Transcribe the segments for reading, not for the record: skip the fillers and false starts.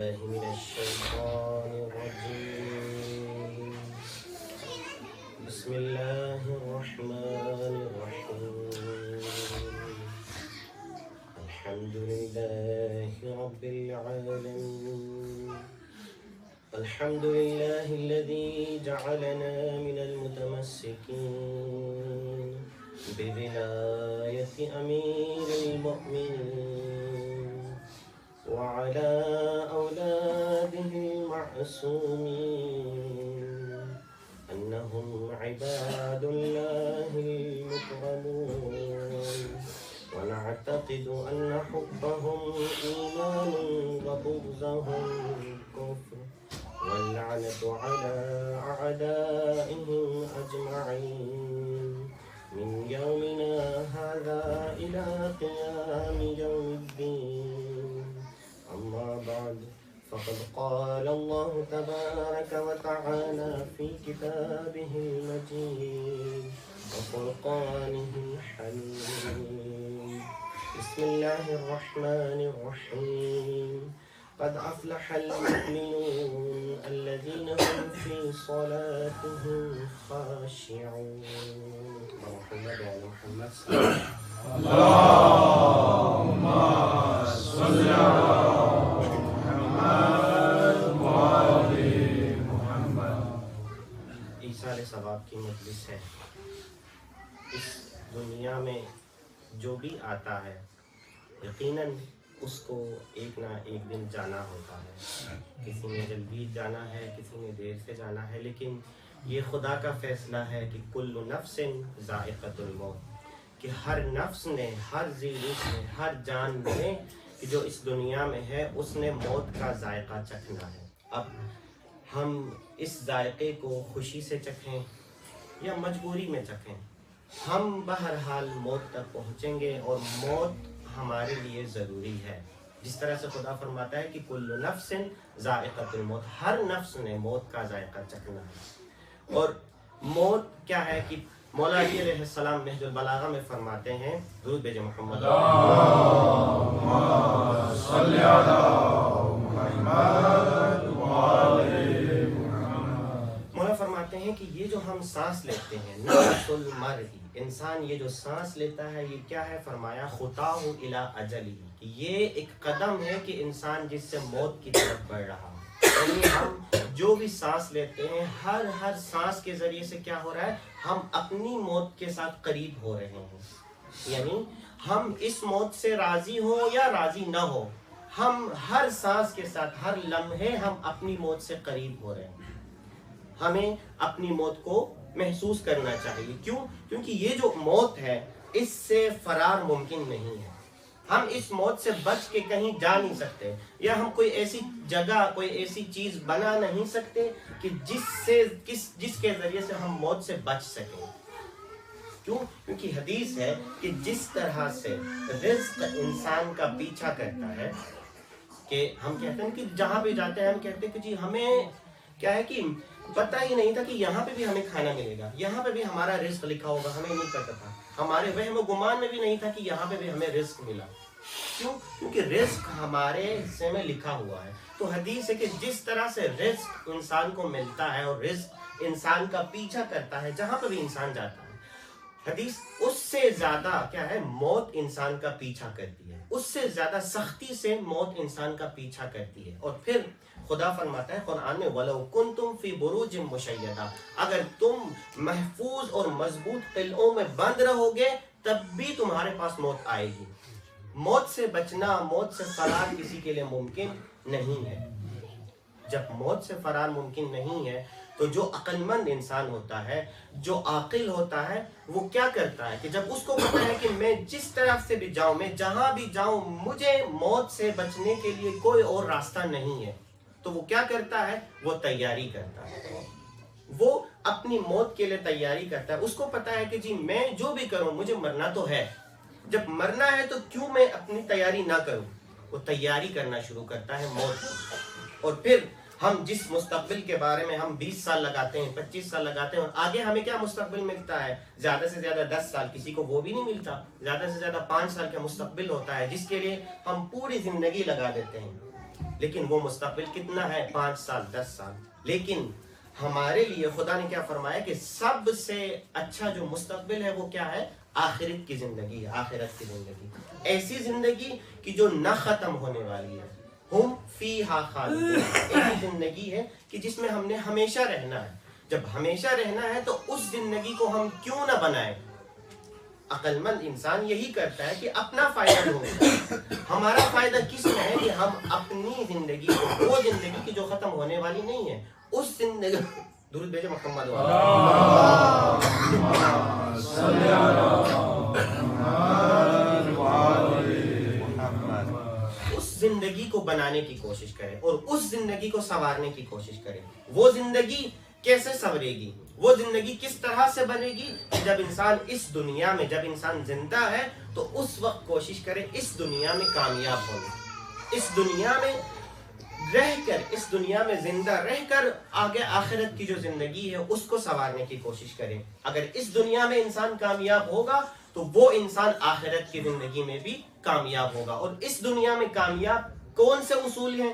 من الشيطان الرجيم. بسم الله الرحمن الرحيم. الحمد لله رب العالمين. الحمد لله الذي جعلنا من المتمسكين بولاية أمير المؤمنين وعلى أولاده المعصومين أنهم عباد الله المكرمون، ونعتقد أن حبهم إيمان وبغضهم كفر، واللعنة على أعدائهم أجمعين من يومنا هذا إلى قيام يوم الدين. أما بعد، فقد قال الله تبارك وتعالى في كتابه المجيد وفرقانه الحميد. بسم الله الرحمن الرحيم. قد أفلح المؤمنون الذين هم في صلاتهم خاشعون. محمد وعلى محمد اللهم صل على محمد وعلى محمد. ایثار ثواب کی مجلس ہے. اس دنیا میں جو بھی آتا ہے یقیناً اس کو ایک نہ ایک دن جانا ہوتا ہے. کسی نے جلدی جانا ہے، کسی نے دیر سے جانا ہے، لیکن یہ خدا کا فیصلہ ہے کہ کل نفس ذائقۃ الموت، کہ ہر نفس نے، ہر ذی روح نے، ہر جان نے کہ جو اس دنیا میں ہے اس نے موت کا ذائقہ چکھنا ہے. اب ہم اس ذائقے کو خوشی سے چکھیں یا مجبوری میں چکھیں، ہم بہرحال موت تک پہنچیں گے اور موت ہمارے لیے ضروری ہے. جس طرح سے خدا فرماتا ہے کہ کل نفس ذائقۃ الموت، ہر نفس نے موت کا ذائقہ چکھنا ہے. اور موت کیا ہے کہ مولا علی علیہ السلام نہج البلاغہ میں فرماتے ہیں، درود بھیجے محمد اللهم صل على محمد وعلى محمد. مولا فرماتے ہیں کہ یہ جو ہم سانس لیتے ہیں، نفس المرء، انسان یہ جو سانس لیتا ہے یہ کیا ہے؟ فرمایا خطاہ الی اجلہ، کہ یہ ایک قدم ہے کہ انسان جس سے موت کی طرف بڑھ رہا ہے. یعنی ہم جو بھی سانس لیتے ہیں، ہر سانس کے ذریعے سے کیا ہو رہا ہے؟ ہم اپنی موت کے ساتھ قریب ہو رہے ہیں. یعنی ہم اس موت سے راضی ہو یا راضی نہ ہو، ہم ہر سانس کے ساتھ، ہر لمحے ہم اپنی موت سے قریب ہو رہے ہیں. ہمیں اپنی موت کو محسوس کرنا چاہیے. کیوں؟ کیونکہ یہ جو موت ہے اس سے فرار ممکن نہیں ہے. ہم اس موت سے بچ کے کہیں جا نہیں سکتے، یا ہم کوئی ایسی جگہ، کوئی ایسی چیز بنا نہیں سکتے کہ جس کے ذریعے سے ہم موت سے بچ سکیں. کیوں؟ کیونکہ حدیث ہے کہ جس طرح سے رزق انسان کا پیچھا کرتا ہے، کہ ہم کہتے ہیں کہ جہاں پہ جاتے ہیں ہم کہتے ہیں کہ جی ہمیں کیا ہے کہ پتہ ہی نہیں تھا کہ یہاں پہ بھی ہمیں کھانا ملے گا، یہاں پہ بھی ہمارا رزق لکھا ہوگا، ہمیں نہیں پتہ تھا. ہمارے وہم و گمان میں بھی نہیں تھا کہ یہاں پہ بھی ہمیں رزق ملا. کیوں؟ کیونکہ رزق ہمارے حصے میں لکھا ہوا ہے. تو حدیث ہے کہ جس طرح سے رزق انسان کو ملتا ہے اور رزق انسان کا پیچھا کرتا ہے جہاں پہ بھی انسان جاتا ہے، حدیث اس سے زیادہ کیا ہے؟ موت انسان کا پیچھا کرتی ہے. اس سے زیادہ سختی سے موت انسان کا پیچھا کرتی ہے. اور پھر خدا فرماتا ہے قرآن میں وَلَوْ كُنْتُمْ فِي بُرُوجٍ مُشَيَّدَةٍ، اگر تم محفوظ اور مضبوط قلعوں میں بند رہو گے تب بھی تمہارے پاس موت آئے گی. موت سے بچنا، موت سے فرار کسی کے لیے ممکن نہیں ہے. جب موت سے فرار ممکن نہیں ہے تو جو عقل مند انسان ہوتا ہے، جو عاقل ہوتا ہے، وہ کیا کرتا ہے کہ جب اس کو پتا ہے کہ میں جس طرف سے بھی جاؤں، میں جہاں بھی جاؤں، مجھے موت سے بچنے کے لیے کوئی اور راستہ نہیں ہے، تو وہ کیا کرتا ہے؟ وہ تیاری کرتا ہے. وہ اپنی موت کے لیے تیاری کرتا ہے. اس کو پتا ہے کہ جی میں جو بھی کروں مجھے مرنا تو ہے، جب مرنا ہے تو کیوں میں اپنی تیاری نہ کروں. وہ تیاری کرنا شروع کرتا ہے موت کی. اور پھر ہم جس مستقبل کے بارے میں ہم 20 سال لگاتے ہیں، 25 سال لگاتے ہیں، اور آگے ہمیں کیا مستقبل ملتا ہے؟ زیادہ سے زیادہ 10 سال، کسی کو وہ بھی نہیں ملتا. زیادہ سے زیادہ 5 سال کا مستقبل ہوتا ہے جس کے لیے ہم پوری زندگی لگا دیتے ہیں. لیکن وہ مستقبل کتنا ہے؟ 5 سال 10 سال. لیکن ہمارے لیے خدا نے کیا فرمایا کہ سب سے اچھا جو مستقبل ہے وہ کیا ہے؟ آخرت کی زندگی ہے. آخرت کی زندگی ایسی زندگی کہ جو نہ ختم ہونے والی ہے. ہم فیہا خالدون، ایسی زندگی ہے کہ جس میں ہم نے ہمیشہ رہنا ہے. جب ہمیشہ رہنا ہے تو اس زندگی کو ہم کیوں نہ بنائیں؟ عقل مند انسان یہی کرتا ہے کہ اپنا فائدہ ڈھونڈتا ہے. ہمارا فائدہ کس میں ہے؟ کہ ہم اپنی زندگی کو، وہ زندگی کی جو ختم ہونے والی نہیں ہے، اس زندگی درود بھیجے محمد اس زندگی کو بنانے کی کوشش کرے اور اس زندگی کو سنوارنے کی کوشش کرے. وہ زندگی کیسے سنورے گی؟ وہ زندگی کس طرح سے بنے گی؟ جب انسان اس دنیا میں، جب انسان زندہ ہے تو اس وقت کوشش کرے اس دنیا میں کامیاب ہونے. اس دنیا میں رہ کر، اس دنیا میں زندہ رہ کر آگے آخرت کی جو زندگی ہے اس کو سنوارنے کی کوشش کرے. اگر اس دنیا میں انسان کامیاب ہوگا تو وہ انسان آخرت کی زندگی میں بھی کامیاب ہوگا. اور اس دنیا میں کامیاب کون سے اصول ہیں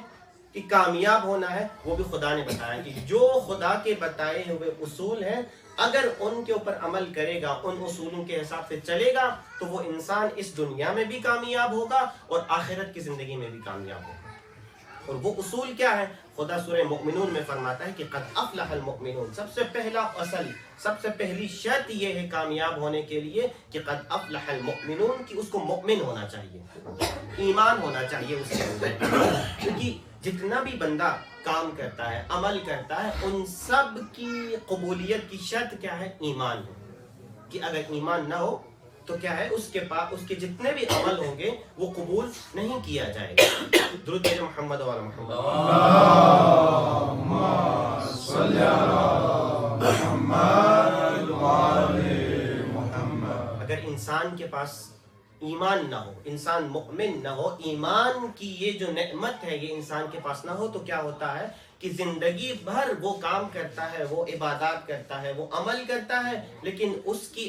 کہ کامیاب ہونا ہے؟ وہ بھی خدا نے بتایا کہ جو خدا کے بتائے ہوئے اصول ہیں، اگر ان کے اوپر عمل کرے گا، ان اصولوں کے حساب سے چلے گا تو وہ انسان اس دنیا میں بھی کامیاب ہوگا اور آخرت کی زندگی میں بھی کامیاب ہوگا. اور وہ اصول کیا ہے؟ خدا سورہ مؤمنون میں فرماتا ہے کہ قد افلح المؤمنون. سب سے پہلا اصل، سب سے پہلی شرط یہ ہے کامیاب ہونے کے لیے کہ قد افلح المؤمنون، کہ اس کو مؤمن ہونا چاہیے، ایمان ہونا چاہیے اس کے اندر. کیونکہ جتنا بھی بندہ کام کرتا ہے، عمل کرتا ہے، ان سب کی قبولیت کی شرط کیا ہے؟ ایمان ہے. کہ اگر ایمان نہ ہو تو کیا ہے؟ اس کے پاس اس کے جتنے بھی عمل ہوں گے وہ قبول نہیں کیا جائے گا. درود محمد و محمد. اللہم صلی علی محمد و آل محمد. اگر انسان کے پاس ایمان نہ ہو، انسان مؤمن نہ ہو، ایمان کی یہ جو نعمت ہے یہ انسان کے پاس نہ ہو تو کیا ہوتا ہے کہ زندگی بھر وہ کام کرتا ہے، وہ عبادات کرتا ہے، وہ عمل کرتا ہے، لیکن اس کی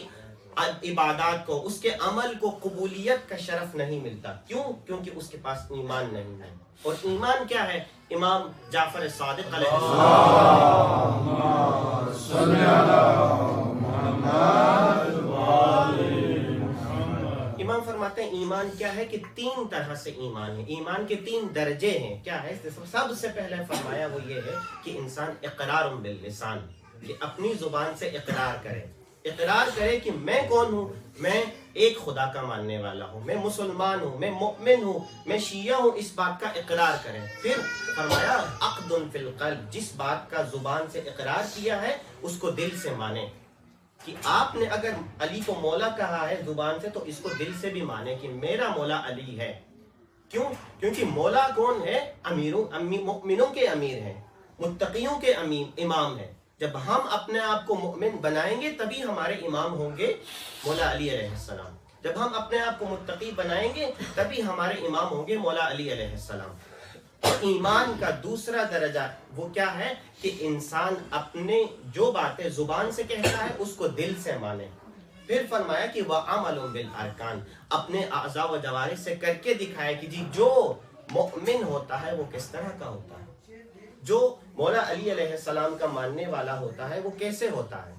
عبادات کو، اس کے عمل کو قبولیت کا شرف نہیں ملتا. کیوں؟ کیونکہ اس کے پاس ایمان نہیں ہے. اور ایمان کیا ہے؟ امام جعفر صادق علیہ السلام صلی علی محمد و آل محمد. امام فرماتے ہیں ایمان کیا ہے کہ 3 طرح سے ایمان ہے. ایمان کے 3 درجے ہیں. کیا ہے؟ سب سے پہلے فرمایا وہ یہ ہے کہ انسان اقرار باللسان، کہ اپنی زبان سے اقرار کرے. اقرار کرے کہ میں کون ہوں؟ میں ایک خدا کا ماننے والا ہوں، میں مسلمان ہوں، میں مؤمن ہوں، میں شیعہ ہوں. اس بات کا اقرار کریں. پھر فرمایا عقد فی القلب، جس بات کا زبان سے اقرار کیا ہے اس کو دل سے مانے. کہ آپ نے اگر علی کو مولا کہا ہے زبان سے تو اس کو دل سے بھی مانے کہ میرا مولا علی ہے. کیوں؟ کیونکہ مولا کون ہے؟ مؤمنوں کے امیر ہیں، متقیوں کے امام ہیں. جب ہم اپنے آپ کو مؤمن بنائیں گے تبھی ہمارے امام ہوں گے مولا علی علیہ السلام. جب ہم اپنے آپ کو متقی بنائیں گے تبھی ہمارے امام ہوں گے مولا علی علیہ السلام. ایمان کا دوسرا درجہ وہ کیا ہے کہ انسان اپنے جو باتیں زبان سے کہتا ہے اس کو دل سے مانے. پھر فرمایا کہ وَعَمَلٌ بِالْأَرْكَانِ، اپنے اعضاء و جوارح سے کر کے دکھائے کہ جی جو مؤمن ہوتا ہے وہ کس طرح کا ہوتا ہے، جو مولا علی علیہ السلام کا ماننے والا ہوتا ہے وہ کیسے ہوتا ہے.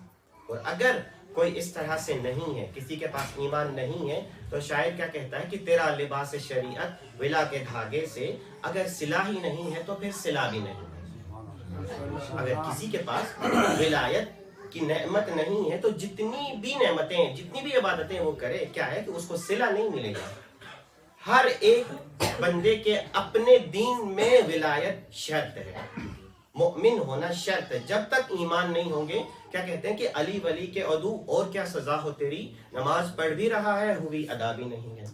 اور اگر کوئی اس طرح سے نہیں ہے، کسی کے پاس ایمان نہیں ہے، تو شاعر کیا کہتا ہے کہ تیرا لباس شریعت ولا کے دھاگے سے، اگر صلہ ہی نہیں ہے تو پھر صلہ بھی نہیں ہے. اگر کسی کے پاس ولایت کی نعمت نہیں ہے تو جتنی بھی نعمتیں، جتنی بھی عبادتیں وہ کرے، کیا ہے کہ اس کو صلہ نہیں ملے گا. ہر ایک بندے کے اپنے دین میں ولایت شرط ہے، مؤمن ہونا شرط ہے. جب تک ایمان نہیں ہوں گے، کیا کہتے ہیں کہ علی ولی کے عدو اور کیا سزا ہو تیری، نماز پڑھ بھی رہا ہے ہوئی ادا بھی نہیں ہے.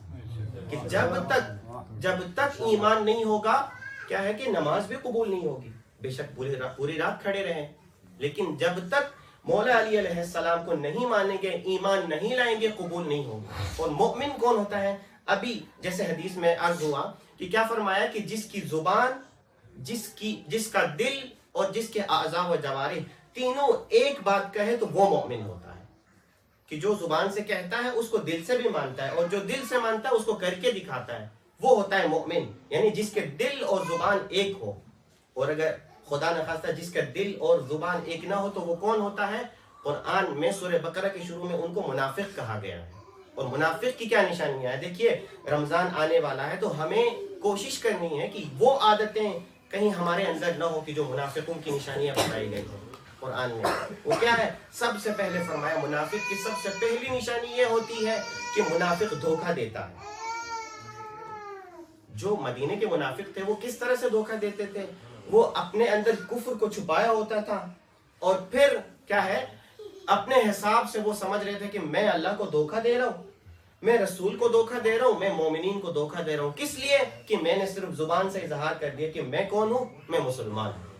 کہ جب تک ایمان نہیں ہوگا کیا ہے کہ نماز بھی قبول نہیں ہوگی. بے شک پوری رات کھڑے رہیں، لیکن جب تک مولا علی علیہ السلام کو نہیں مانیں گے، ایمان نہیں لائیں گے، قبول نہیں ہوگا. اور مؤمن کون ہوتا ہے؟ ابھی جیسے حدیث میں عرض ہوا کہ کیا فرمایا کہ جس کی زبان، جس کا دل اور جس کے اعضاء و جوارح تینوں ایک بات کہے تو وہ مؤمن ہوتا ہے. کہ جو زبان سے کہتا ہے اس کو دل سے بھی مانتا ہے، اور جو دل سے مانتا ہے اس کو کر کے دکھاتا ہے، وہ ہوتا ہے مومن، یعنی جس کے دل اور زبان ایک ہو. اور اگر خدا نخواستہ جس کا دل اور زبان ایک نہ ہو تو وہ کون ہوتا ہے؟ قرآن میں سورہ بقرہ کے شروع میں ان کو منافق کہا گیا ہے. اور منافق کی کیا نشانیاں ہیں؟ دیکھیے رمضان آنے والا ہے تو ہمیں کوشش کرنی ہے کہ وہ عادتیں کہیں ہمارے اندر نہ ہو کہ جو منافقوں کی نشانیاں بتائی گئی ہیں قرآن میں. وہ کیا ہے؟ سب سے پہلے فرمایا منافق کی سب سے پہلی نشانی یہ ہوتی ہے کہ منافق دھوکہ دیتا ہے. جو مدینے کے منافق تھے وہ کس طرح سے دھوکہ دیتے تھے؟ وہ اپنے اندر کفر کو چھپایا ہوتا تھا اور پھر کیا ہے اپنے حساب سے وہ سمجھ رہے تھے کہ میں اللہ کو دھوکہ دے رہا ہوں، میں رسول کو دھوکہ دے رہا ہوں، میں مومنین کو دھوکہ دے رہا ہوں. کس لیے؟ کہ میں نے صرف زبان سے اظہار کر دیا کہ میں کون ہوں، میں مسلمان ہوں.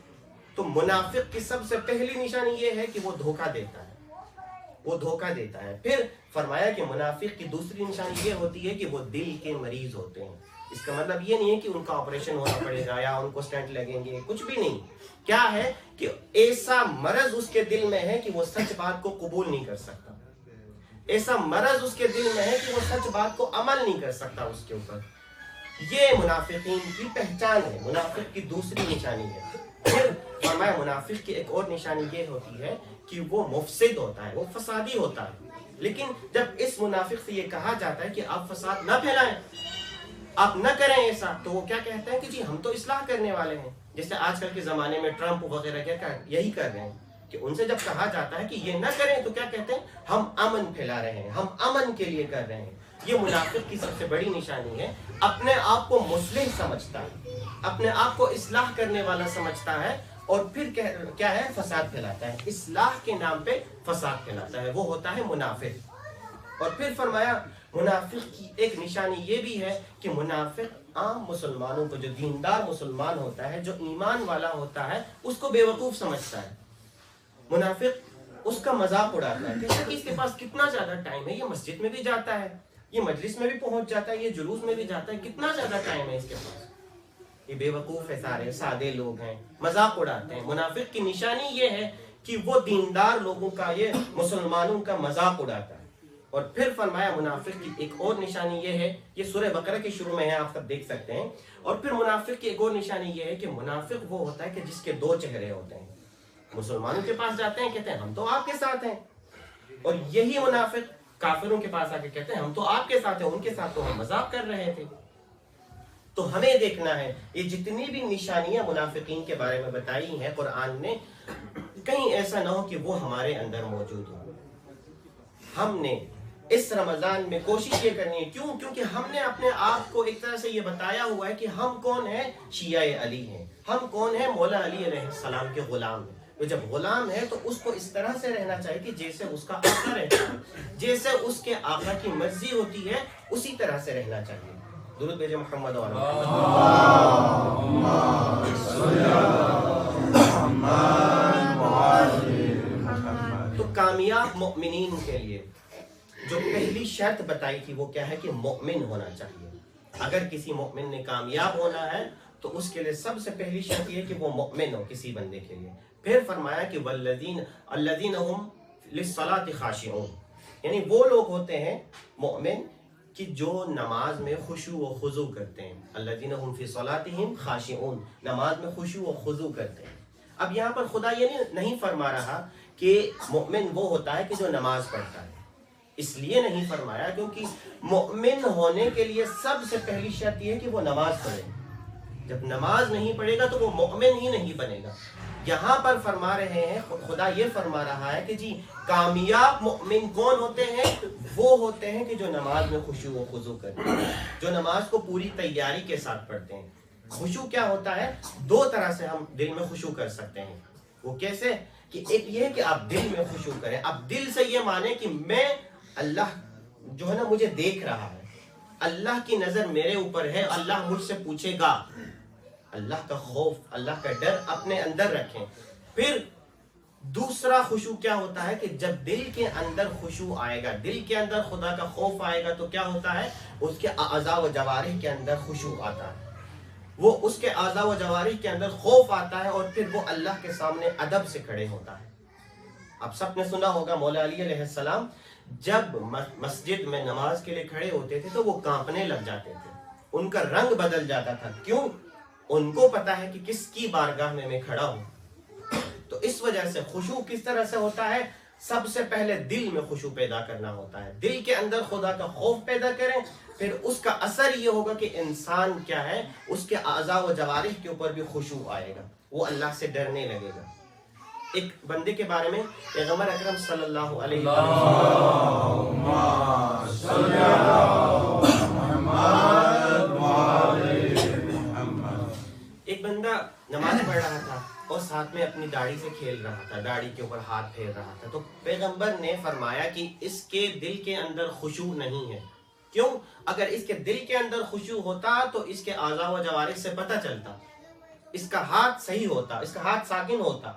تو منافق کی سب سے پہلی نشانی یہ ہے کہ وہ دھوکہ دیتا ہے، وہ دھوکہ دیتا ہے. پھر فرمایا کہ منافق کی دوسری نشانی یہ ہوتی ہے کہ وہ دل کے مریض ہوتے ہیں. اس کا مطلب یہ نہیں ہے کہ ان کا آپریشن ہونا پڑے گا یا ان کو سٹینٹ لگیں گے، کچھ بھی نہیں. کیا ہے کہ ایسا مرض اس کے دل میں ہے کہ وہ سچ بات کو قبول نہیں کر سکتا، ایسا مرض اس کے دل میں ہے کہ وہ سچ بات کو عمل نہیں کر سکتا اس کے اوپر. یہ منافقین کی پہچان ہے، منافق کی دوسری نشانی ہے. پھر فرمایا منافق کی ایک اور نشانی یہ ہوتی ہے کہ وہ مفسد ہوتا ہے، وہ فسادی ہوتا ہے. لیکن جب اس منافق سے یہ کہا جاتا ہے کہ آپ فساد نہ پھیلائیں، آپ نہ کریں ایسا، تو وہ کیا کہتے ہیں کہ جی ہم تو اصلاح کرنے والے ہیں. جیسے آج کل کے زمانے میں ٹرمپ وغیرہ کیا یہی کر رہے ہیں کہ ان سے جب کہا جاتا ہے کہ یہ نہ کریں تو کیا کہتے ہیں؟ ہم امن پھیلا رہے ہیں، ہم امن کے لیے کر رہے ہیں. یہ منافق کی سب سے بڑی نشانی ہے. اپنے آپ کو مصلح سمجھتا ہے، اپنے آپ کو اصلاح کرنے والا سمجھتا ہے اور پھر کیا ہے؟ فساد پھیلاتا ہے، اصلاح کے نام پہ فساد پھیلاتا ہے. وہ ہوتا ہے منافق. اور پھر فرمایا منافق کی ایک نشانی یہ بھی ہے کہ منافق عام مسلمانوں کو، جو دیندار مسلمان ہوتا ہے، جو ایمان والا ہوتا ہے، اس کو بیوقوف سمجھتا ہے. منافق اس کا مذاق اڑاتا ہے، کہتا ہے کہ اس کے پاس کتنا زیادہ ٹائم ہے، یہ مسجد میں بھی جاتا ہے، یہ مجلس میں بھی پہنچ جاتا ہے، یہ جلوس میں بھی جاتا ہے، کتنا زیادہ ٹائم ہے اس کے پاس. یہ بے وقوف ہے، سارے سادے لوگ ہیں، مذاق اڑاتے ہیں. منافق کی نشانی یہ ہے کہ وہ دیندار لوگوں کا، یہ مسلمانوں کا مذاق اڑاتا ہے. اور پھر فرمایا منافق کی ایک اور نشانی یہ ہے، یہ سورہ بقرہ کے شروع میں ہے، آپ سب دیکھ سکتے ہیں. اور پھر منافق کی ایک اور نشانی یہ ہے کہ منافق وہ ہوتا ہے کہ جس کے دو چہرے ہوتے ہیں. مسلمانوں کے پاس جاتے ہیں، کہتے ہیں ہم تو آپ کے ساتھ ہیں، اور یہی منافق کافروں کے پاس آ کے کہتے ہیں ہم تو آپ کے ساتھ ہیں، ان کے ساتھ تو ہم مذاق کر رہے تھے. تو ہمیں دیکھنا ہے یہ جتنی بھی نشانیاں منافقین کے بارے میں بتائی ہیں قرآن نے، کہیں ایسا نہ ہو کہ وہ ہمارے اندر موجود ہو. ہم نے اس رمضان میں کوشش یہ کرنی ہے. کیوں؟ کیونکہ ہم نے اپنے آپ کو ایک طرح سے یہ بتایا ہوا ہے کہ ہم کون ہیں؟ شیعہ علی ہیں. ہم کون ہیں؟ مولا علی علیہ السلام کے غلام ہیں. تو جب غلام ہے تو اس کو اس طرح سے رہنا چاہیے کہ جیسے اس کا آقا رہتا ہے، جیسے اس کے آقا کی مرضی ہوتی ہے اسی طرح سے رہنا چاہیے. درود بھیجے محمد اور تو کامیاب مومنین کے لیے جو پہلی شرط بتائی تھی وہ کیا ہے کہ مومن ہونا چاہیے. اگر کسی مومن نے کامیاب ہونا ہے تو اس کے لیے سب سے پہلی شرط یہ کہ وہ مومن ہو کسی بندے کے لیے. پھر فرمایا کہ الذین هم للصلاۃ خاشعون، یعنی وہ لوگ ہوتے ہیں مومن کہ جو نماز میں خشوع و خضوع کرتے ہیں. الذین هم فی صلاتهم خاشعون، نماز میں خشوع و خضوع کرتے ہیں. اب یہاں پر خدا یہ نہیں فرما رہا کہ مومن وہ ہوتا ہے کہ جو نماز پڑھتا ہے. اس لیے نہیں فرمایا کیونکہ مومن ہونے کے لیے سب سے پہلی شرط یہ ہے کہ وہ نماز پڑھے. جب نماز نہیں پڑھے گا تو وہ مومن ہی نہیں بنے گا. یہاں پر فرما رہے ہیں، خدا یہ فرما رہا ہے کہ جی کامیاب مومن کون ہوتے ہیں؟ وہ ہوتے ہیں کہ جو نماز میں خشوع و خضوع کرتے ہیں، جو نماز کو پوری تیاری کے ساتھ پڑھتے ہیں. خشوع کیا ہوتا ہے؟ دو طرح سے ہم دل میں خشوع کر سکتے ہیں. وہ کیسے؟ کہ ایک یہ ہے کہ آپ دل میں خشوع کریں، آپ دل سے یہ مانیں کہ میں اللہ جو ہے نا مجھے دیکھ رہا ہے، اللہ کی نظر میرے اوپر ہے، اللہ مجھ سے پوچھے گا. اللہ کا خوف، اللہ کا ڈر اپنے اندر رکھیں. پھر دوسرا خشوع کیا ہوتا ہے کہ جب دل کے اندر خشوع آئے گا، دل کے اندر خدا کا خوف آئے گا تو کیا ہوتا ہے؟ اس کے اعضاء و جوارح کے اندر خشوع آتا ہے. وہ اس کے اعضاء و جوارح کے اندر خوف آتا ہے اور پھر وہ اللہ کے سامنے ادب سے کھڑے ہوتا ہے. آپ سب نے سنا ہوگا مولا علی علیہ السلام جب مسجد میں نماز کے لیے کھڑے ہوتے تھے تو وہ کانپنے لگ جاتے تھے. ان کا رنگ بدل جاتا تھا. کیوں؟ ان کو پتا ہے کہ کس کی بارگاہ میں کھڑا ہوں. تو اس وجہ سے خشوع کس طرح سے ہوتا ہے؟ سب سے پہلے دل میں خشوع پیدا کرنا ہوتا ہے. دل کے اندر خدا کا خوف پیدا کریں, پھر اس کا اثر یہ ہوگا کہ انسان کیا ہے, اس کے اعضاء و جوارح کے اوپر بھی خشوع آئے گا, وہ اللہ سے ڈرنے لگے گا. ایک بندے کے بارے میں پیغمبر اکرم صلی اللہ علیہ ایک بندہ نماز پڑھ رہا تھا اور ساتھ میں اپنی داڑھی سے کھیل رہا تھا, داڑھی کے اوپر ہاتھ پھیر رہا تھا. تو پیغمبر نے فرمایا کہ اس کے دل کے اندر خشوع نہیں ہے. کیوں؟ اگر اس کے دل کے اندر خشوع ہوتا تو اس کے اعضاء و جوارح سے پتہ چلتا, اس کا ہاتھ صحیح ہوتا, اس کا ہاتھ ساکن ہوتا,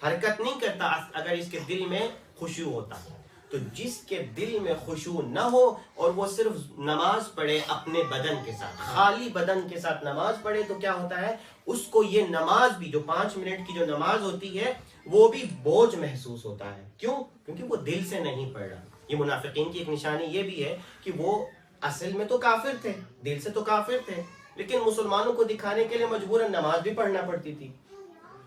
حرکت نہیں کرتا اگر اس کے دل میں خشوع ہوتا. تو جس کے دل میں خشوع نہ ہو اور وہ صرف نماز پڑھے اپنے بدن کے ساتھ, خالی بدن کے ساتھ نماز پڑھے, تو کیا ہوتا ہے, اس کو یہ نماز بھی, جو 5 منٹ کی جو نماز ہوتی ہے, وہ بھی بوجھ محسوس ہوتا ہے. کیوں؟ کیونکہ وہ دل سے نہیں پڑھ رہا. یہ منافقین کی ایک نشانی یہ بھی ہے کہ وہ اصل میں تو کافر تھے, دل سے تو کافر تھے, لیکن مسلمانوں کو دکھانے کے لیے مجبوراً نماز بھی پڑھنا پڑتی تھی.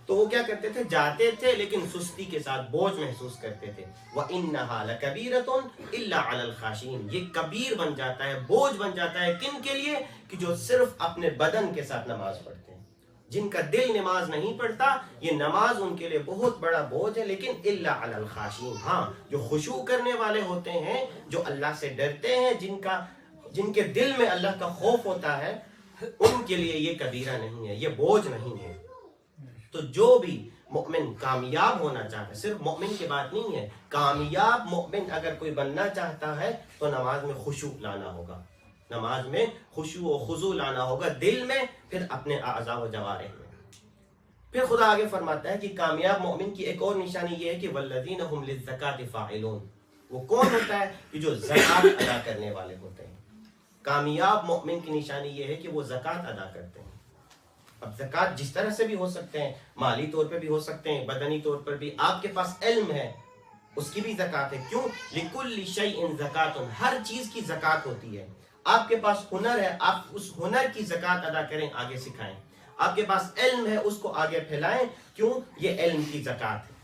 تو وہ کیا کرتے تھے, جاتے تھے لیکن سستی کے ساتھ, بوجھ محسوس کرتے تھے. وَإِنَّهَا لَكَبِيرَةٌ إِلَّا عَلَى الْخَاشِعِينَ, یہ کبیر بن جاتا ہے, بوجھ بن جاتا ہے. کن کے لیے؟ کہ جو صرف اپنے بدن کے ساتھ نماز پڑھتے ہیں. جن کا دل نماز نہیں پڑھتا, یہ نماز ان کے لیے بہت بڑا بوجھ ہے. لیکن إِلَّا عَلَى الْخَاشِعِينَ, ہاں جو خشوع کرنے والے ہوتے ہیں, جو اللہ سے ڈرتے ہیں, جن کے دل میں اللہ کا خوف ہوتا ہے, ان کے لیے یہ کبیرہ نہیں ہے, یہ بوجھ نہیں ہے. تو جو بھی مؤمن کامیاب ہونا چاہتا ہے, صرف مؤمن کی بات نہیں ہے, کامیاب مؤمن اگر کوئی بننا چاہتا ہے تو نماز میں خشوع لانا ہوگا, نماز میں خشوع و خضوع لانا ہوگا, دل میں, پھر اپنے اعضاء و جوارح میں. پھر خدا آگے فرماتا ہے کہ کامیاب مومن کی ایک اور نشانی یہ ہے کہ والذین هم للزکاۃ فاعلون, وہ کون ہوتا ہے کہ جو زکات ادا کرنے والے ہوتے ہیں. کامیاب مومن کی نشانی یہ ہے کہ وہ زکات ادا کرتے ہیں. اب زکات جس طرح سے بھی ہو سکتے ہیں, مالی طور پہ بھی ہو سکتے ہیں, بدنی طور پر بھی. آپ کے پاس علم ہے, اس کی بھی زکات ہے. کیوں؟ لکل شیء زکات, ہر چیز کی زکات ہوتی ہے. آپ کے پاس ہنر ہے, آپ اس ہنر کی زکات ادا کریں, آگے سکھائیں. آپ کے پاس علم ہے, اس کو آگے پھیلائیں. کیوں؟ یہ علم کی زکات ہے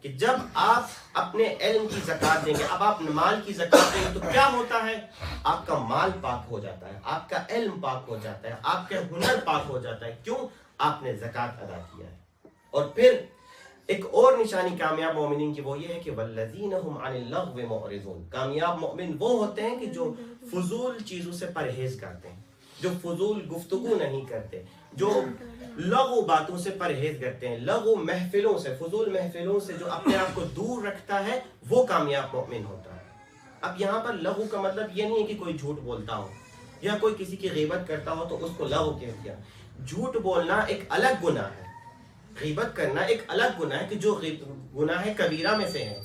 کہ جب آپ اپنے علم کی زکات دیں گے, اب آپ مال کی زکات دیں گے تو کیا ہوتا ہے, آپ کا مال پاک ہو جاتا ہے, آپ کا علم پاک ہو جاتا ہے, آپ کا ہنر پاک ہو جاتا ہے. کیوں؟ آپ نے زکات ادا کیا ہے. اور پھر ایک اور نشانی کامیاب مومنین کی وہ یہ ہے کہ والذین هم عن اللغو معرضون, کامیاب مومن وہ ہوتے ہیں کہ جو فضول چیزوں سے پرہیز کرتے ہیں, جو فضول گفتگو نہیں کرتے, جو لغو باتوں سے پرہیز کرتے ہیں, لغو محفلوں سے, فضول محفلوں سے جو اپنے آپ کو دور رکھتا ہے, وہ کامیاب مومن ہوتا ہے. اب یہاں پر لغو کا مطلب یہ نہیں ہے کہ کوئی جھوٹ بولتا ہو یا کوئی کسی کی غیبت کرتا ہو تو اس کو لغو کہہ دیا. جھوٹ بولنا ایک الگ گناہ ہے, غیبت کرنا ایک الگ گناہ ہے کہ جو گناہ کبیرہ میں سے ہے.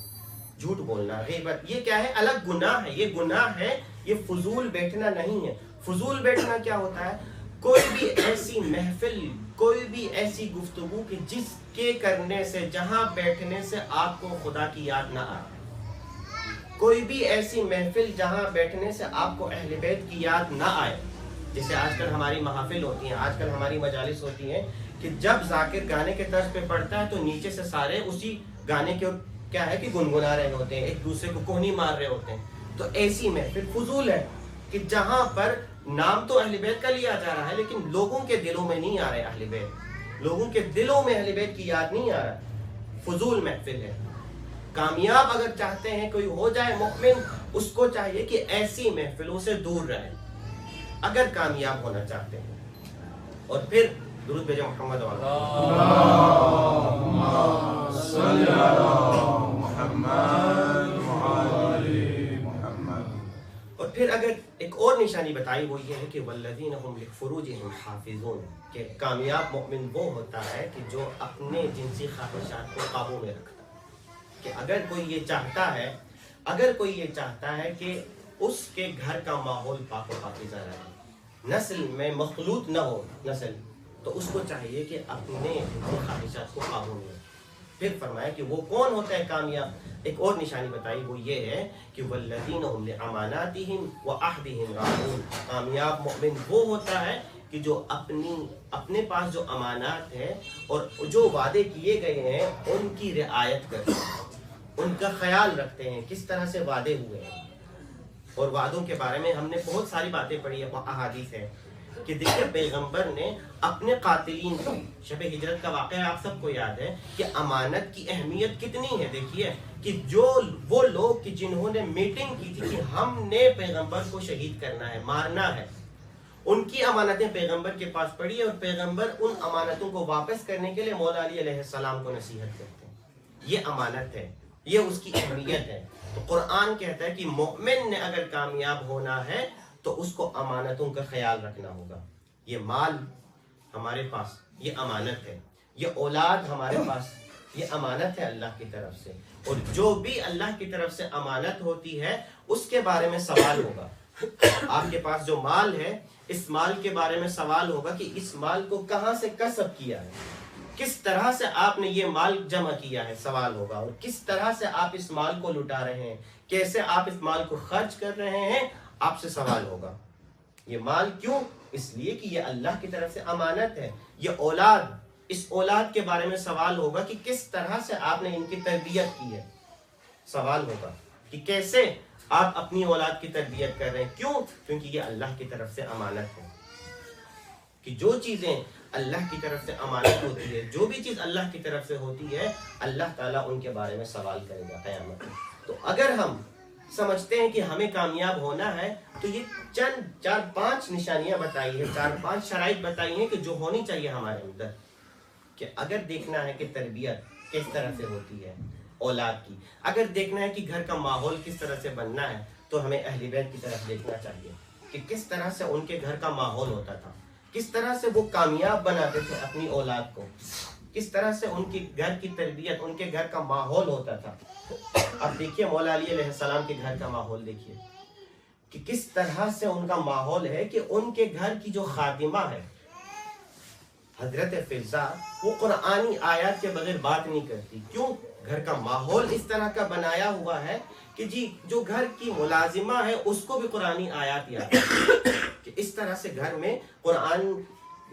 جھوٹ بولنا, غیبت, یہ کیا ہے, الگ گناہ ہے. یہ گناہ ہے, یہ فضول بیٹھنا نہیں ہے. فضول بیٹھنا کیا ہوتا ہے, کوئی بھی ایسی محفل, کوئی بھی ایسی گفتگو کہ جس کے کرنے سے, جہاں بیٹھنے سے آپ کو خدا کی یاد نہ آئے. کوئی بھی ایسی محفل جہاں بیٹھنے سے آپ کو اہل بیت کی یاد نہ آئے. جیسے آج کل ہماری محافل ہوتی ہیں, آج کل ہماری مجالس ہوتی ہیں کہ جب ذاکر گانے کے طرز پہ پڑھتا ہے تو نیچے سے سارے اسی گانے کے کیا ہے کہ گنگنا رہے ہوتے ہیں, ایک دوسرے کو کوہنی مار رہے ہوتے ہیں. تو ایسی محفل فضول ہے کہ جہاں پر نام تو اہل بیت کا لیا جا رہا ہے لیکن لوگوں کے دلوں میں نہیں آ رہے اہل بیت, لوگوں کے دلوں میں اہل بیت کی یاد نہیں آ رہا. فضول محفل ہے. کامیاب اگر چاہتے ہیں کوئی ہو جائے مومن, اس کو چاہیے کہ ایسی محفلوں سے دور رہے اگر کامیاب ہونا چاہتے ہیں. اور پھر درود بھیجیں محمد والا. اللہم صلی علی محمد وعلی محمد. اور پھر اگر ایک اور نشانی بتائی وہ یہ ہے کہ والذین هم لفروجهم حافظون, کہ کامیاب مومن وہ ہوتا ہے کہ جو اپنے جنسی خواہشات کو قابو میں رکھتا ہے. کہ اگر کوئی یہ چاہتا ہے کہ اس کے گھر کا ماحول پاک و پاکیزہ رہے, نسل میں مخلوط نہ ہو نسل, تو اس کو چاہیے کہ اپنے خواہشات کو قابو میں رکھے. پھر فرمایا کہ وہ کون ہوتا ہے کامیاب. ایک اور نشانی بتائی، وہ یہ ہے کہ والذین هم لاماناتهم وعہدهم راعون. کامیاب مومن وہ ہوتا ہے کہ جو اپنے پاس جو امانات ہے اور جو وعدے کیے گئے ہیں ان کی رعایت کرتے ہیں، ان کا خیال رکھتے ہیں کس طرح سے وعدے ہوئے ہیں. اور وعدوں کے بارے میں ہم نے بہت ساری باتیں پڑھی ہیں، احادیث ہے کہ دیکھیں پیغمبر نے اپنے قاتلین کو، شب ہجرت کا واقعہ آپ سب کو یاد ہے کہ امانت کی اہمیت کتنی ہے. دیکھیے کہ جو وہ لوگ کہ جنہوں نے میٹنگ کی تھی کہ ہم نے پیغمبر کو شہید کرنا ہے، مارنا ہے، ان کی امانتیں پیغمبر کے پاس پڑی ہے اور پیغمبر ان امانتوں کو واپس کرنے کے لیے مولا علی علیہ السلام کو نصیحت کرتے ہیں. یہ امانت ہے، یہ اس کی اہمیت ہے. تو قرآن کہتا ہے کہ مومن نے اگر کامیاب ہونا ہے تو اس کو امانتوں کا خیال رکھنا ہوگا. یہ مال ہمارے پاس یہ امانت ہے، یہ اولاد ہمارے پاس یہ امانت ہے اللہ کی طرف سے، اور جو بھی اللہ کی طرف سے امانت ہوتی ہے اس کے بارے میں سوال ہوگا. آپ کے پاس جو مال ہے اس مال کے بارے میں سوال ہوگا کہ اس مال کو کہاں سے کسب کیا ہے، کس طرح سے آپ نے یہ مال جمع کیا ہے، سوال ہوگا. اور کس طرح سے آپ اس مال کو لٹا رہے ہیں، کیسے آپ اس مال کو خرچ کر رہے ہیں، آپ سے سوال ہوگا. یہ مال کیوں؟ اس لیے کہ یہ اللہ کی طرف سے امانت ہے. یہ اولاد، اس اولاد کے بارے میں سوال ہوگا کہ کس طرح سے آپ نے ان کی تربیت کی ہے. سوال ہوگا کہ کیسے آپ اپنی اولاد کی تربیت کر رہے ہیں. کیوں؟ کیونکہ یہ اللہ کی طرف سے امانت ہے. کہ جو چیزیں اللہ کی طرف سے امانت ہوتی ہے، جو بھی چیز اللہ کی طرف سے ہوتی ہے، اللہ تعالیٰ ان کے بارے میں سوال کرے گا قیامت میں. تو اگر ہم سمجھتے ہیں کہ ہمیں کامیاب ہونا ہے تو یہ چند 4-5 نشانیاں بتائی ہیں، 4-5 شرائط بتائی ہیں کہ جو ہونی چاہیے ہمارے اندر. کہ اگر دیکھنا ہے کہ تربیت کس طرح سے ہوتی ہے اولاد کی، اگر دیکھنا ہے کہ گھر کا ماحول کس طرح سے بننا ہے تو ہمیں اہل بیت کی طرف دیکھنا چاہیے کہ کس طرح سے ان کے گھر کا ماحول ہوتا تھا، کس طرح سے وہ کامیاب بناتے تھے اپنی اولاد کو، کس طرح سے ان کے گھر کی تربیت، ان کے گھر کا ماحول ہوتا تھا. اب دیکھیے مولا علی علیہ السلام کے گھر کا ماحول دیکھیے کہ کس طرح سے ان کا ماحول ہے کہ ان کے گھر کی جو خادمہ ہے حضرت فضہ، وہ قرآنی آیات کے بغیر بات نہیں کرتی. کیوں؟ گھر کا ماحول اس طرح کا بنایا ہوا ہے کہ جی جو گھر کی ملازمہ ہے اس کو بھی قرآنی آیات یاد ہے کہ اس طرح سے گھر میں قرآن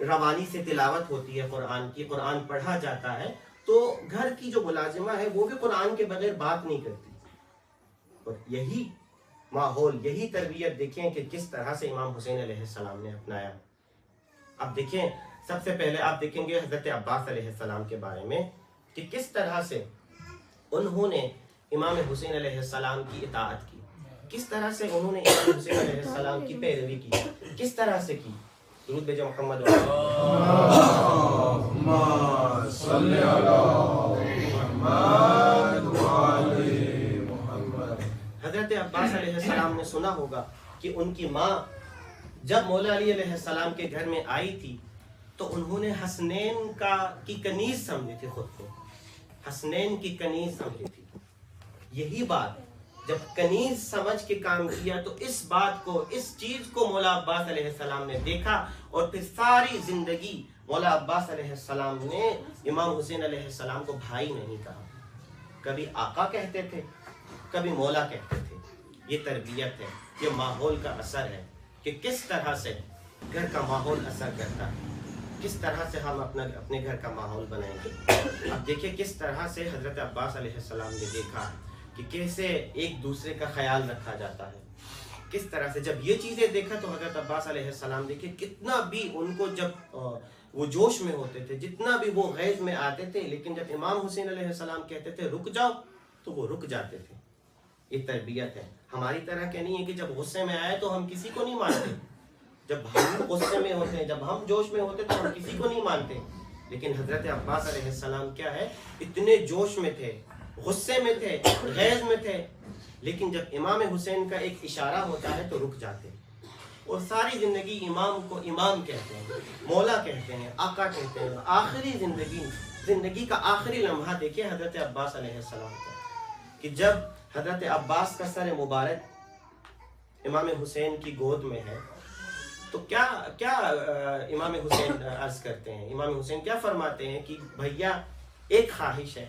روانی سے تلاوت ہوتی ہے، قرآن کی، قرآن پڑھا جاتا ہے، تو گھر کی جو ملازمہ ہے وہ بھی قرآن کے بغیر بات نہیں کرتی. اور یہی ماحول، یہی تربیت دیکھیں کہ کس طرح سے امام حسین علیہ السلام نے اپنایا. اب دیکھیں سب سے پہلے آپ دیکھیں گے حضرت عباس علیہ السلام کے بارے میں کہ کس طرح سے انہوں نے امام حسین علیہ السلام کی اطاعت کی، کس طرح سے انہوں نے امام حسین علیہ السلام کی پیروی کی، کس طرح سے کی. درود بھیجو محمد اللہم صلی علی محمد وعلی محمد. حضرت عباس علیہ السلام نے سنا ہوگا کہ ان کی ماں جب مولا علی علیہ السلام کے گھر میں آئی تھی تو انہوں نے حسنین کی کنیز سمجھی تھی، خود کو حسنین کی کنیز سمجھی تھی. یہی بات جب کنیز سمجھ کے کام کیا تو اس بات کو، اس چیز کو مولا عباس علیہ السلام نے دیکھا، اور پھر ساری زندگی مولا عباس علیہ السلام نے امام حسین علیہ السلام کو بھائی نہیں کہا، کبھی آقا کہتے تھے، کبھی مولا کہتے تھے. یہ تربیت ہے، یہ ماحول کا اثر ہے کہ کس طرح سے گھر کا ماحول اثر کرتا ہے، کس طرح سے ہم اپنے گھر کا ماحول بنائیں گے. اب دیکھیں کس طرح سے حضرت عباس علیہ السلام نے دیکھا کہ کیسے ایک دوسرے کا خیال رکھا جاتا ہے. کس طرح سے جب یہ چیزیں دیکھا تو حضرت عباس علیہ السلام دیکھے کتنا بھی ان کو جب وہ جوش میں ہوتے تھے، جتنا بھی وہ غیظ میں آتے تھے، لیکن جب امام حسین علیہ السلام کہتے تھے رک جاؤ تو وہ رک جاتے تھے. یہ تربیت ہے. ہماری طرح کہ نہیں ہے کہ جب غصے میں آئے تو ہم کسی کو نہیں مانتے، جب ہم غصے میں ہوتے ہیں، جب ہم جوش میں ہوتے تو ہم کسی کو نہیں مانتے. لیکن حضرت عباس علیہ السلام کیا ہے، اتنے جوش میں تھے، غصے میں تھے، غیظ میں تھے، لیکن جب امام حسین کا ایک اشارہ ہوتا ہے تو رک جاتے. اور ساری زندگی امام کو امام کہتے ہیں، مولا کہتے ہیں، آقا کہتے ہیں. آخری زندگی کا آخری لمحہ دیکھیں حضرت عباس علیہ السلام کا کہ جب حضرت عباس کا سر مبارک امام حسین کی گود میں ہے تو کیا امام حسین عرض کرتے ہیں، امام حسین کیا فرماتے ہیں کہ بھیا ایک خواہش ہے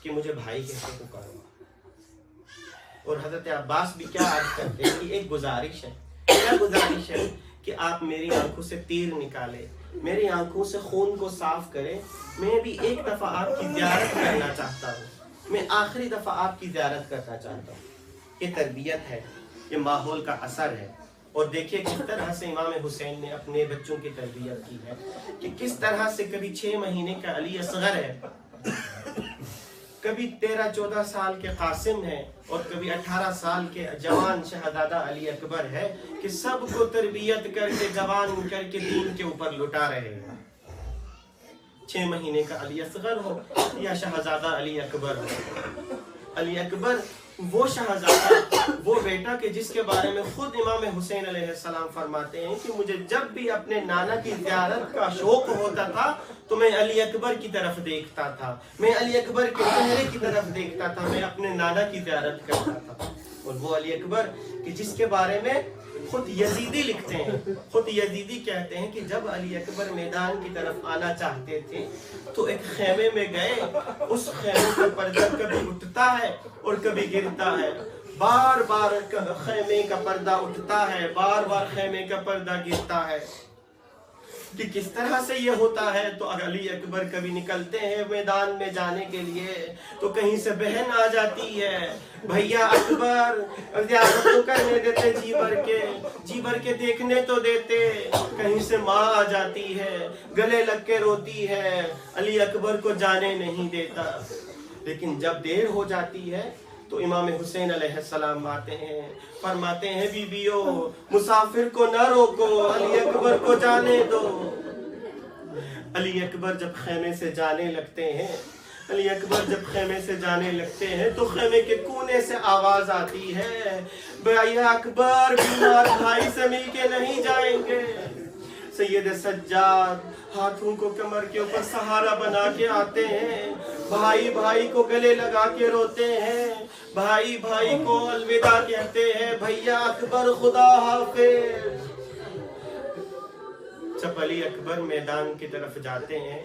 کہ مجھے بھائی کیسے پکاروں. اور حضرت عباس بھی کیا عرض کرتے ہیں کہ ایک گزارش ہے. کیا گزارش ہے؟ کہ آپ میری آنکھوں سے تیر نکالے, میری آنکھوں سے خون کو صاف کرے. میں بھی ایک دفعہ آپ کی زیارت کرنا چاہتا ہوں, میں آخری دفعہ آپ کی زیارت کرنا چاہتا ہوں. یہ تربیت ہے, یہ ماحول کا اثر ہے. اور دیکھیے کس طرح سے امام حسین نے اپنے بچوں کی تربیت کی ہے, کہ کس طرح سے کبھی 6 مہینے کا علی اصغر ہے, کبھی 13-14 سال کے قاسم ہے, اور کبھی 18 سال کے جوان شہزادہ علی اکبر ہے, کہ سب کو تربیت کر کے جوان کر کے دین کے اوپر لٹا رہے ہیں. 6 مہینے کا علی اصغر ہو یا شہزادہ علی اکبر ہو. علی اکبر وہ شہزادہ, وہ بیٹا کہ جس کے بارے میں خود امام حسین علیہ السلام فرماتے ہیں کہ مجھے جب بھی اپنے نانا کی زیارت کا شوق ہوتا تھا تو میں علی اکبر کی طرف دیکھتا تھا, میں علی اکبر کے چہرے کی طرف دیکھتا تھا, میں اپنے نانا کی زیارت کرتا تھا. اور وہ علی اکبر کہ جس کے بارے میں خود یزیدی لکھتے ہیں, خود یزیدی کہتے ہیں کہ جب علی اکبر میدان کی طرف آنا چاہتے تھے تو ایک خیمے میں گئے, اس خیمے کا پردہ کبھی اٹھتا ہے اور کبھی گرتا ہے, بار بار خیمے کا پردہ اٹھتا ہے, بار بار خیمے کا پردہ گرتا ہے. کہ کس طرح سے یہ ہوتا ہے؟ تو علی اکبر کبھی نکلتے ہیں میدان میں جانے کے لیے تو کہیں سے بہن آ جاتی ہے, بھیا اکبر زیارت تو کرنے دیتے, جی بھر کے دیکھنے تو دیتے. کہیں سے ماں آ جاتی ہے, گلے لگ کے روتی ہے, علی اکبر کو جانے نہیں دیتا. لیکن جب دیر ہو جاتی ہے تو امام حسین علیہ السلام آتے ہیں, فرماتے ہیں بیویو مسافر کو نہ روکو, علی اکبر کو جانے دو. علی اکبر جب خیمے سے جانے لگتے ہیں, علی اکبر جب خیمے سے جانے لگتے ہیں تو خیمے کے کونے سے آواز آتی ہے, بھائی اکبر بیمار بھائی سے مل کے نہیں جائیں گے. سید سجاد ہاتھوں کو کمر کے اوپر سہارا بنا کے آتے ہیں, بھائی بھائی کو گلے لگا کے روتے ہیں, بھائی بھائی کو الوداع کہتے ہیں, بھیا اکبر خدا حافظ. جب علی اکبر میدان کی طرف جاتے ہیں,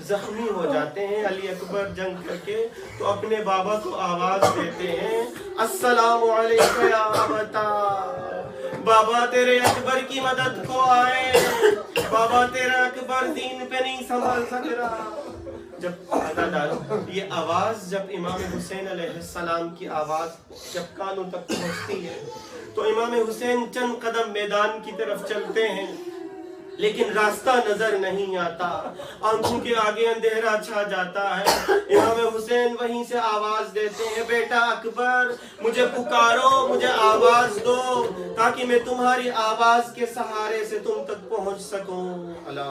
زخمی ہو جاتے ہیں علی اکبر جنگ کر کے, تو اپنے بابا کو آواز دیتے ہیں, السلام علیکم یا ابتا, بابا تیرے اکبر کی مدد کو آئے, بابا تیرا اکبر دین پہ نہیں سنبھال سک رہا. جب یہ آواز, جب امام حسین علیہ السلام کی آواز جب کانوں تک پہنچتی ہے تو امام حسین چند قدم میدان کی طرف چلتے ہیں, لیکن راستہ نظر نہیں آتا, آنکھوں کے آگے اندھیرا چھا جاتا ہے. امام حسین وہیں سے آواز دیتے ہیں, بیٹا اکبر مجھے پکارو, مجھے آواز دو تاکہ میں تمہاری آواز کے سہارے سے تم تک پہنچ سکوں. اللہ